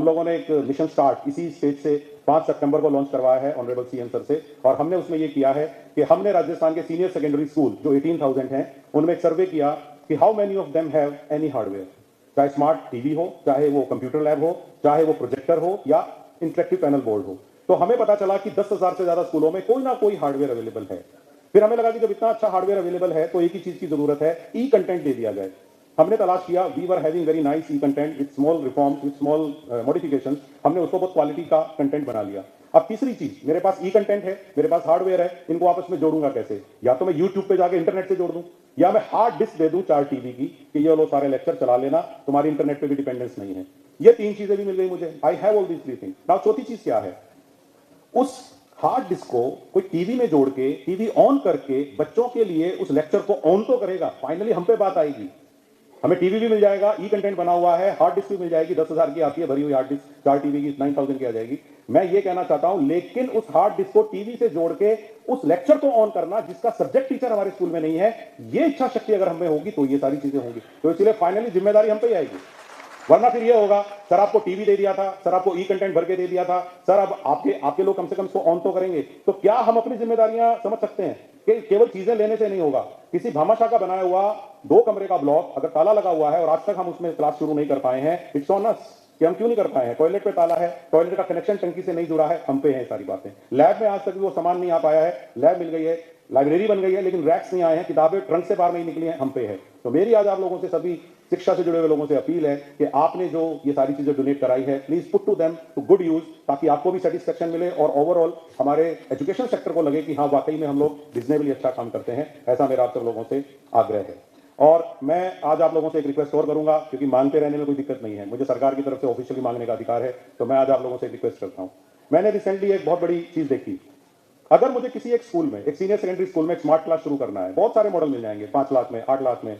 हम लोगों ने एक मिशन स्टार्ट इसी स्टेज से 5 सितंबर को लॉन्च करवाया है ऑनरेबल सीएम सर से, और हमने उसमें ये किया है कि हमने राजस्थान के सीनियर सेकेंडरी स्कूल जो 18,000 हैं उनमें एक सर्वे किया कि how many of them have any hardware, चाहे स्मार्ट टीवी हो, चाहे वो कंप्यूटर लैब हो, चाहे वो प्रोजेक्टर हो या इंटरेक्टिव पैनल बोर्ड हो। तो हमें पता चला कि 10,000 से ज्यादा स्कूलों में कोई ना कोई हार्डवेयर अवेलेबल है। फिर हमें लगा कि जब इतना अच्छा हार्डवेयर अवेलेबल है तो एक ही चीज की जरूरत है, ई कंटेंट दे दिया जाए। हमने तलाश किया, we were having very nice e content with small reforms, with small modifications. हमने उसको बहुत क्वालिटी का कंटेंट बना लिया। अब तीसरी चीज, मेरे पास ई कंटेंट है, मेरे पास हार्डवेयर है, इनको आपस में जोड़ूंगा कैसे? या तो मैं यूट्यूब पे जाके इंटरनेट से जोड़ दूं, या मैं हार्ड डिस्क दे दूं 4 टीबी की कि ये लो सारे लेक्चर चला लेना, तुम्हारी इंटरनेट पे भी डिपेंडेंस नहीं है। ये 3 चीजें भी मिल गई मुझे। I have all these 3 things. Now चौथी चीज क्या है? उस हार्ड डिस्क को कोई टीवी में जोड़ के, टीवी ऑन करके बच्चों के लिए उस लेक्चर को ऑन तो करेगा। फाइनली हम पे बात आएगी, हमें टीवी भी मिल जाएगा, ई कंटेंट बना हुआ है, हार्ड डिस्क भी मिल जाएगी। 10,000 की आती है भरी हुई हार्ड डिस्क, 4 टीवी की 9,000 की आ जाएगी। मैं ये कहना चाहता हूं, लेकिन उस हार्ड डिस्क को टीवी से जोड़ के उस लेक्चर को ऑन करना जिसका सब्जेक्ट टीचर हमारे स्कूल में नहीं है, ये इच्छा शक्ति अगर हमें होगी तो ये सारी चीजें होंगी। तो इसलिए फाइनली जिम्मेदारी हम पे ही आएगी। वरना फिर ये होगा, सर आपको टीवी दे दिया था, सर आपको ई कंटेंट भर के दे दिया था, सर अब आपके लोग कम से कम इसको ऑन तो करेंगे। तो क्या हम अपनी जिम्मेदारियां समझ सकते हैं कि केवल चीजें लेने से नहीं होगा? किसी भामाशाह का बनाया हुआ 2 कमरे का ब्लॉक अगर ताला लगा हुआ है और आज तक हम उसमें क्लास शुरू नहीं कर पाए हैं, इट्स ऑन अस कि हम क्यों नहीं कर पाए हैं। टॉयलेट पे ताला है, टॉयलेट का कनेक्शन टंकी से नहीं जुड़ा है, हम पे है सारी बातें। लैब में आज तक भी वो सामान नहीं आ पाया है, लैब मिल गई है, लाइब्रेरी बन गई है, लेकिन रैक्स नहीं आए हैं, किताबें ट्रंक से बाहर नहीं निकली हैं, हम पे है। तो मेरी आज आप लोगों से, सभी शिक्षा से जुड़े हुए लोगों से अपील है कि आपने जो ये सारी चीजें डोनेट कराई है, please put to them to good use, ताकि आपको भी सेटिस्फेक्शन मिले और ओवरऑल हमारे एजुकेशन सेक्टर को लगे कि हाँ वाकई में हम लोग रिजनेबली अच्छा काम करते हैं। ऐसा मेरा आप सब लोगों से आग्रह है। और मैं आज आप लोगों से एक रिक्वेस्ट और करूंगा, क्योंकि मांगते रहने में कोई दिक्कत नहीं है, मुझे सरकार की तरफ से ऑफिशियली मांगने का अधिकार है। तो मैं आज आप लोगों से एक रिक्वेस्ट करता हूं। मैंने रिसेंटली एक बहुत बड़ी चीज देखी। अगर मुझे किसी एक स्कूल में, एक सीनियर सेकेंडरी स्कूल में एक स्मार्ट क्लास शुरू करना है, बहुत सारे मॉडल मिल जाएंगे, 5 लाख में, 8 लाख में।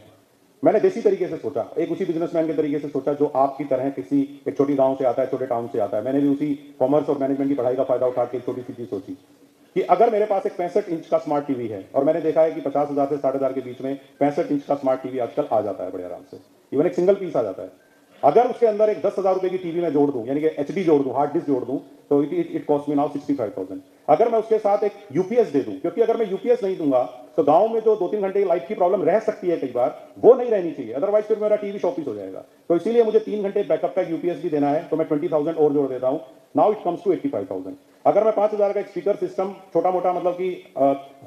मैंने देसी तरीके से सोचा, एक उसी बिजनेसमैन के तरीके से सोचा जो आपकी तरह किसी एक छोटी गांव से आता है, छोटे टाउन से आता है। मैंने भी उसी कॉमर्स और मैनेजमेंट की पढ़ाई का फायदा उठा के एक छोटी सी चीज सोची कि अगर मेरे पास एक 65 इंच का स्मार्ट टीवी है, और मैंने देखा है कि 50,000 से 60,000 के बीच में 65 इंच का स्मार्ट टीवी आजकल आ जाता है बड़े आराम से, इवन एक सिंगल पीस आ जाता है। अगर उसके अंदर एक 10,000 रुपए की टीवी में जोड़ दूं, यानी कि एचडी जोड़ दूं, हार्ड डिस्क जोड़ दूं, तो इट कॉस्ट मी नाउ 65,000। अगर मैं उसके साथ एक यूपीएस दे दूं, क्योंकि अगर मैं यूपीएस नहीं दूंगा तो गांव में जो 2-3 घंटे की लाइट की प्रॉब्लम रह सकती है कई बार, वो नहीं रहनी चाहिए, अदरवाइज फिर मेरा टीवी शॉपीस हो जाएगा। तो इसीलिए मुझे 3 घंटे बैकअप का यूपीएस भी देना है, तो मैं 20,000 और जोड़ देता हूं। Now it comes to 85,000। अगर मैं 5,000 का एक स्पीकर सिस्टम, छोटा मोटा मतलब कि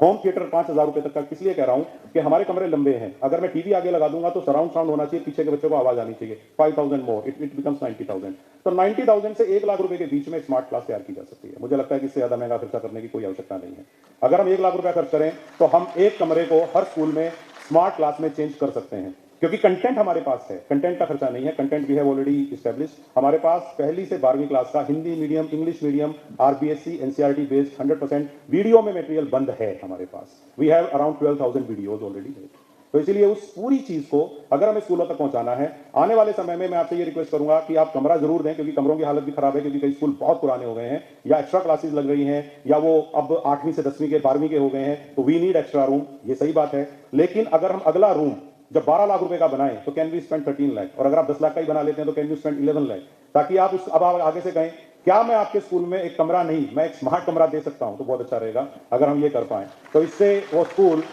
होम थिएटर 5,000 रुपए तक का, इसलिए कह रहा हूं कि हमारे कमरे लंबे हैं, अगर मैं टीवी आगे लगा दूंगा तो सराउंड साउंड होना चाहिए, पीछे के बच्चों को आवाज आनी चाहिए। 5,000 मोर, इट बिकम्स 90,000। तो 90,000 से 1 लाख रुपए के बीच में स्मार्ट क्लास तैयार की जा सकती है। मुझे लगता है कि इससे ज्यादा महंगा खर्चा करने की कोई आवश्यकता नहीं है। अगर हम 1 लाख रुपया खर्च करें तो हम एक कमरे को हर स्कूल में स्मार्ट क्लास में चेंज कर सकते हैं, क्योंकि कंटेंट हमारे पास है, कंटेंट का खर्चा नहीं है। Content we have already establish. हमारे पास पहली से 12वीं क्लास का Hindi medium, English medium, RBSC, NCERT based 100% video में मटेरियल बंद है हमारे पास। We have around 12,000 videos already. तो इसीलिए उस पूरी चीज को अगर हमें स्कूलों तक पहुंचाना है, आने वाले समय में मैं आपसे ये रिक्वेस्ट करूंगा कि आप कमरा जरूर दें, क्योंकि कमरों की हालत भी खराब है, क्योंकि कई स्कूल बहुत पुराने हो गए हैं, या एक्स्ट्रा क्लासेस लग रही हैं, या वो अब 8वीं से 10वीं के 12वीं के हो गए हैं, तो वी नीड एक्स्ट्रा रूम। ये सही बात है, लेकिन अगर हम अगला रूम जब 12 लाख रुपए का बनाएं तो कैन वी स्पेंड 13 लाख, और अगर आप 10 लाख का ही बना लेते हैं तो कैन वी स्पेंड 11 लाख, ताकि आप उस अब आप आगे से कहें क्या मैं आपके स्कूल में एक कमरा नहीं, मैं एक स्मार्ट कमरा दे सकता हूं, तो बहुत अच्छा रहेगा अगर हम ये कर पाए। तो इससे वो स्कूल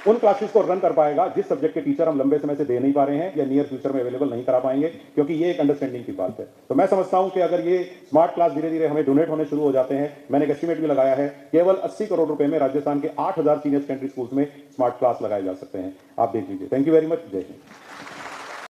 उन क्लासेस को रन कर पाएगा जिस सब्जेक्ट के टीचर हम लंबे समय से दे नहीं पा रहे हैं या नियर फ्यूचर में अवेलेबल नहीं करा पाएंगे, क्योंकि ये एक अंडरस्टैंडिंग की बात है। तो मैं समझता हूं कि अगर ये स्मार्ट क्लास धीरे धीरे हमें डोनेट होने शुरू हो जाते हैं, मैंने एक एस्टिमेट भी लगाया है, केवल 80 करोड़ रुपए में राजस्थान के 8,000 सीनियर सेकेंडरी स्कूल्स में स्मार्ट क्लास लगाए जा सकते हैं। आप देख लीजिए। Thank you very much. जय हिंद।